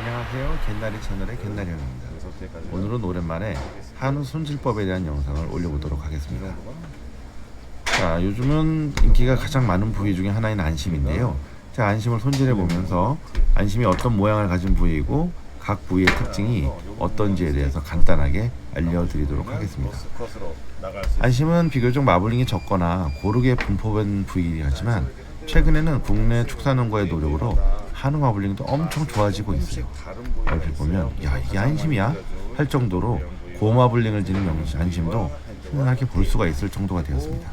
안녕하세요. 갯나리 채널의 갯나리 형입니다. 오늘은 오랜만에 한우 손질법에 대한 영상을 올려보도록 하겠습니다. 자, 요즘은 인기가 가장 많은 부위 중에 하나인 안심인데요. 자, 안심을 손질해 보면서 안심이 어떤 모양을 가진 부위이고 각 부위의 특징이 어떤지에 대해서 간단하게 알려드리도록 하겠습니다. 안심은 비교적 마블링이 적거나 고르게 분포된 부위이지만 최근에는 국내 축산농가의 노력으로 한우 마블링도 엄청 좋아지고 있어요. 얼핏 보면 야, 이게 안심이야? 할 정도로 고마블링을 지닌 안심도 흔하게 볼 수가 있을 정도가 되었습니다.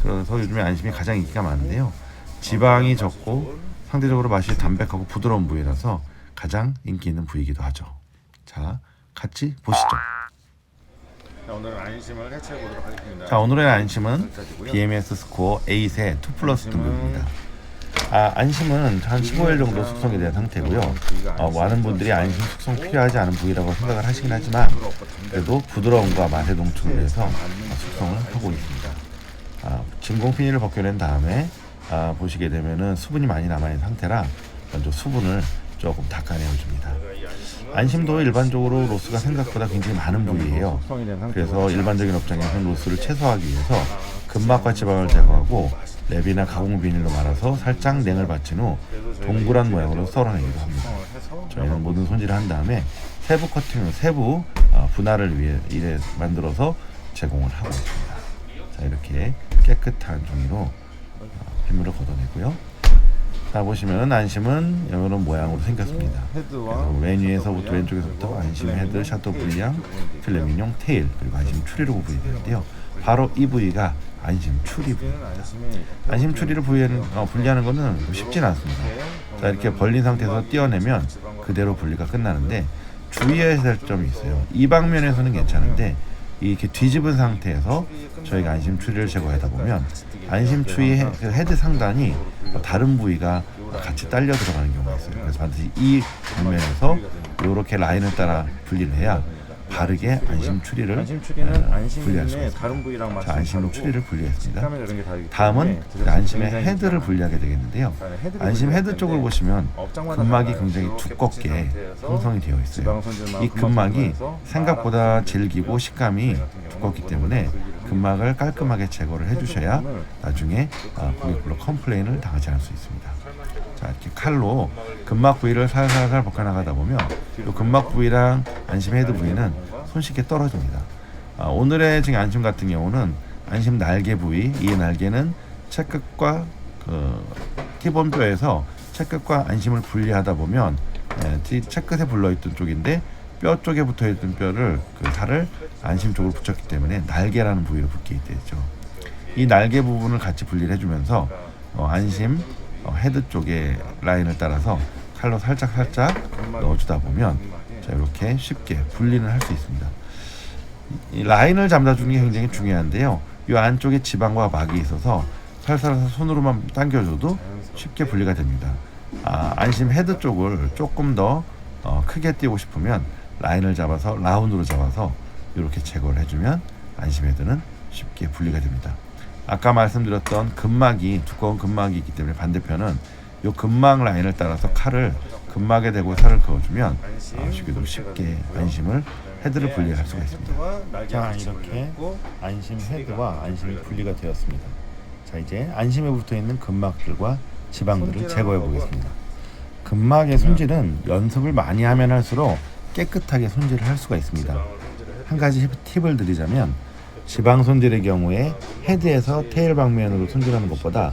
그래서 요즘에 안심이 가장 인기가 많은데요. 지방이 적고 상대적으로 맛이 담백하고 부드러운 부위라서 가장 인기 있는 부위이기도 하죠. 자, 같이 보시죠. 자, 오늘 안심을 해체해 보도록 하겠습니다. 자, 오늘의 안심은 BMS 스코어 A3 2+ 등급입니다. 안심은 한 15일 정도 숙성이 된 상태고요. 많은 분들이 안심 숙성 필요하지 않은 부위라고 생각을 하시긴 하지만 그래도 부드러움과 맛의 농축을 위해서 숙성을 하고 있습니다. 진공 비닐을 벗겨낸 다음에 보시게 되면은 수분이 많이 남아있는 상태라 먼저 수분을 조금 닦아내줍니다. 안심도 일반적으로 로스가 생각보다 굉장히 많은 부위예요. 그래서 일반적인 업장에서는 로스를 최소화하기 위해서 근막과 지방을 제거하고 랩이나 가공 비닐로 말아서 살짝 냉을 받친 후 동그란 모양으로 썰어내기도 합니다. 저희는 모든 손질을 한 다음에 세부 커팅을 세부 분할을 위해 이래 만들어서 제공을 하고 있습니다. 자, 이렇게 깨끗한 종이로 핏물을 걷어내고요. 자, 보시면 안심은 이런 모양으로 생겼습니다. 그래서 왼위에서부터 왼쪽에서부터 안심 헤드, 샤토 불량, 필레민용, 테일, 그리고 안심 추리로 구분이 되는데요. 바로 이 부위가 안심 추리 부위입니다. 안심 추리를 분리하는 것은 쉽지는 않습니다. 자, 이렇게 벌린 상태에서 떼어내면 그대로 분리가 끝나는데 주의해야 될 점이 있어요. 이 방면에서는 괜찮은데 이렇게 뒤집은 상태에서 저희가 안심 추리를 제거하다 보면 안심 추리 헤드 상단이 다른 부위가 같이 딸려 들어가는 경우가 있어요. 그래서 반드시 이 방면에서 이렇게 라인을 따라 분리를 해야 바르게 안심 추리를 분리할 수 있습니다. 자, 안심 추리를 분리했습니다. 다음은 안심의 헤드를 분리하게 되겠는데요. 안심 헤드 쪽을 보시면 근막이 굉장히 두껍게 형성이 되어 있어요. 이 근막이 생각보다 질기고 식감이 두껍기 때문에 근막을 깔끔하게 제거를 해주셔야 나중에 고객분로 컴플레인을 당하지 않을 수 있습니다. 자, 이렇게 칼로 근막 부위를 살살살 벗겨나가다 보면 이 근막 부위랑 안심 헤드 부위는 손쉽게 떨어집니다. 오늘의 지금 안심 같은 경우는 안심 날개 부위, 이 날개는 채끝과 티본 뼈에서 채끝과 안심을 분리하다 보면 채끝에 불러있던 쪽인데 뼈 쪽에 붙어있던 뼈를 살을 안심 쪽으로 붙였기 때문에 날개라는 부위로 붙게 되죠. 이 날개 부분을 같이 분리를 해주면서 안심 헤드 쪽에 라인을 따라서 칼로 살짝 넣어주다 보면 자, 이렇게 쉽게 분리는 할 수 있습니다. 이 라인을 잡아주는 게 굉장히 중요한데요. 이 안쪽에 지방과 막이 있어서 살살 손으로만 당겨줘도 쉽게 분리가 됩니다. 안심 헤드 쪽을 조금 더 크게 띄우고 싶으면 라인을 잡아서 라운드로 잡아서 이렇게 제거를 해주면 안심 헤드는 쉽게 분리가 됩니다. 아까 말씀드렸던 근막이 두꺼운 근막이 있기 때문에 반대편은 이 근막 라인을 따라서 칼을 근막에 대고 살을 그어주면 쉽게 안심을 헤드를 분리할 수가 있습니다. 자, 이렇게 안심 헤드와 안심이 분리가 되었습니다. 자, 이제 안심에 붙어 있는 근막들과 지방들을 제거해 보겠습니다. 근막의 손질은 연습을 많이 하면 할수록 깨끗하게 손질을 할 수가 있습니다. 한 가지 팁을 드리자면 지방 손질의 경우에 헤드에서 테일 방면으로 손질하는 것보다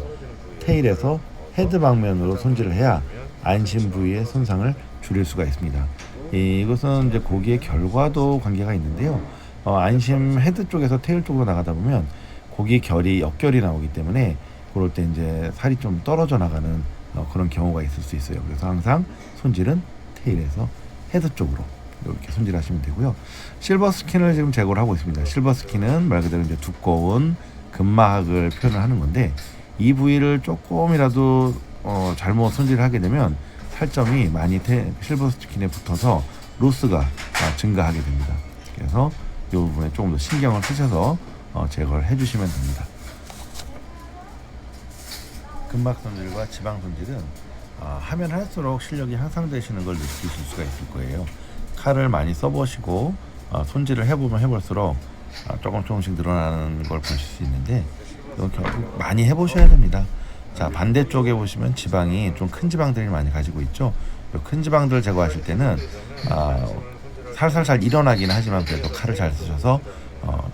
테일에서 헤드 방면으로 손질을 해야 안심 부위의 손상을 줄일 수가 있습니다. 이것은 이제 고기의 결과도 관계가 있는데요. 안심 헤드 쪽에서 테일 쪽으로 나가다 보면 고기 결이 역결이 나오기 때문에 그럴 때 이제 살이 좀 떨어져 나가는 그런 경우가 있을 수 있어요. 그래서 항상 손질은 테일에서 헤드 쪽으로 이렇게 손질하시면 되고요. 실버 스킨을 지금 제거를 하고 있습니다. 실버 스킨은 말 그대로 이제 두꺼운 근막을 표현을 하는 건데 이 부위를 조금이라도 잘못 손질을 하게 되면 살점이 많이 실버 스킨에 붙어서 로스가 증가하게 됩니다. 그래서 이 부분에 조금 더 신경을 쓰셔서 제거를 해주시면 됩니다. 근막 손질과 지방 손질은 하면 할수록 실력이 향상되시는 걸 느끼실 수가 있을 거예요. 칼을 많이 써보시고 손질을 해보면 해볼수록 조금씩 늘어나는 걸 보실 수 있는데 이건 결국 많이 해보셔야 됩니다. 자, 반대쪽에 보시면 지방이 좀 큰 지방들이 많이 가지고 있죠. 큰 지방들을 제거하실 때는 살살살 일어나긴 하지만 그래도 칼을 잘 쓰셔서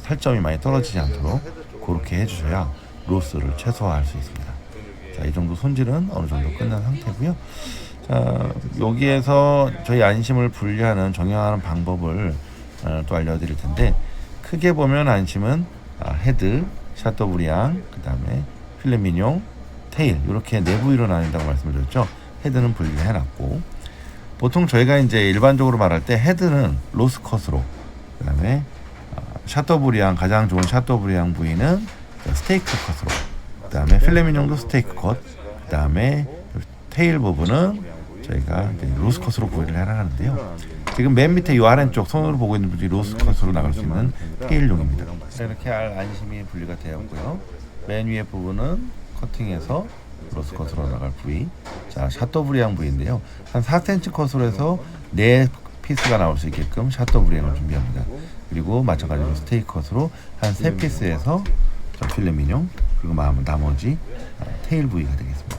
살점이 많이 떨어지지 않도록 그렇게 해주셔야 로스를 최소화할 수 있습니다. 자, 이 정도 손질은 어느 정도 끝난 상태고요. 자, 여기에서 저희 안심을 분리하는 정형하는 방법을 또 알려드릴 텐데, 크게 보면 안심은 헤드, 샤토브리앙, 그 다음에 필레미뇽, 테일 이렇게 네 부위로 나뉜다고 말씀을 드렸죠. 헤드는 분리를 해놨고, 보통 저희가 이제 일반적으로 말할 때 헤드는 로스컷으로, 그 다음에 샤토브리앙, 가장 좋은 샤토브리앙 부위는 스테이크 컷으로, 그 다음에 필레미뇽도 스테이크 컷, 그 다음에 테일 부분은 저희가 이제 로스컷으로 구매를 해나가는데요. 지금 맨 밑에 이 아래쪽 손으로 보고 있는 분들이 로스컷으로 나갈 수 있는 테일용입니다. 이렇게 안심이 분리가 되었고요. 맨 위에 부분은 커팅해서 로스컷으로 나갈 부위. 자, 샤토브리앙 부위인데요. 한 4cm 컷으로 해서 4피스가 나올 수 있게끔 샤토브리앙을 준비합니다. 그리고 마찬가지로 스테이크 컷으로 한 3피스에서 필레미뇽, 그리고 나머지 테일 부위가 되겠습니다.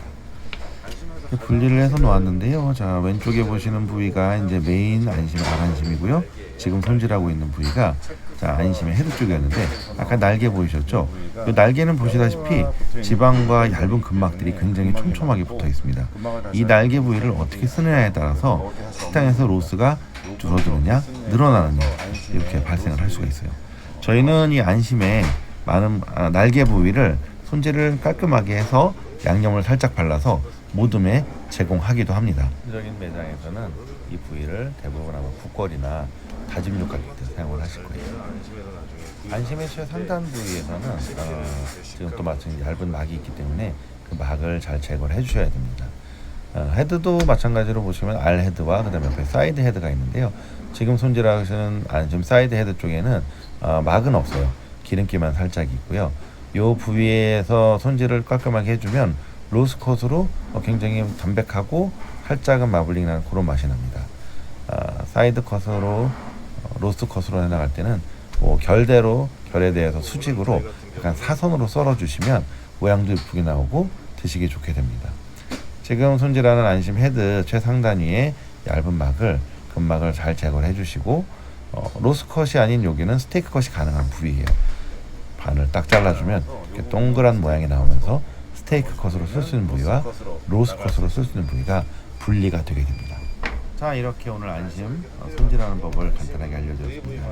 분리를 해서 놓았는데요. 자, 왼쪽에 보시는 부위가 이제 메인 안심, 알안심이고요. 지금 손질하고 있는 부위가 자, 안심의 헤드 쪽이었는데 아까 날개 보이셨죠? 그 날개는 보시다시피 지방과 얇은 근막들이 굉장히 촘촘하게 붙어 있습니다. 이 날개 부위를 어떻게 쓰느냐에 따라서 식당에서 로스가 줄어드느냐 늘어나느냐 이렇게 발생을 할 수가 있어요. 저희는 이 안심의 많은 날개 부위를 손질을 깔끔하게 해서 양념을 살짝 발라서 모듬에 제공하기도 합니다. 적인 매장에서는 이 부위를 대부분 아마 국거리나 다짐 육갈 때 사용을 하실 거예요. 안심의 최상단 부위에서는 지금 또 마침 얇은 막이 있기 때문에 그 막을 잘 제거를 해주셔야 됩니다. 헤드도 마찬가지로 보시면 알 헤드와 그다음에 옆에 사이드 헤드가 있는데요. 지금 손질하시는 안심 사이드 헤드 쪽에는 막은 없어요. 기름기만 살짝 있고요. 이 부위에서 손질을 깔끔하게 해주면 로스컷으로 굉장히 담백하고 살짝은 마블링 나는 그런 맛이 납니다. 사이드 컷으로 로스트 컷으로 해나갈 때는 결에 대해서 수직으로 약간 사선으로 썰어 주시면 모양도 예쁘게 나오고 드시기 좋게 됩니다. 지금 손질하는 안심 헤드 최상단 위에 얇은 막을 근막을 잘 제거를 해주시고 로스트 컷이 아닌 여기는 스테이크 컷이 가능한 부위예요. 반을 딱 잘라주면 이렇게 동그란 모양이 나오면서 스테이크 컷으로 쓸 수 있는 부위와 로스 컷으로 쓸 수 있는 부위가 분리가 되게 됩니다. 자, 이렇게 오늘 안심 손질하는 법을 간단하게 알려드렸습니다.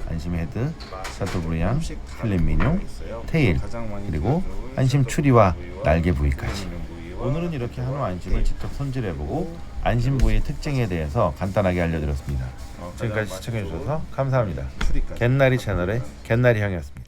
안심 헤드, 샤토브리앙, 필레미뇽, 테일, 그리고 안심 추리와 날개 부위까지. 오늘은 이렇게 한우 안심을 직접 손질해보고 안심 부위의 특징에 대해서 간단하게 알려드렸습니다. 지금까지 시청해주셔서 감사합니다. 갯나리 채널의 갯나리 형이었습니다.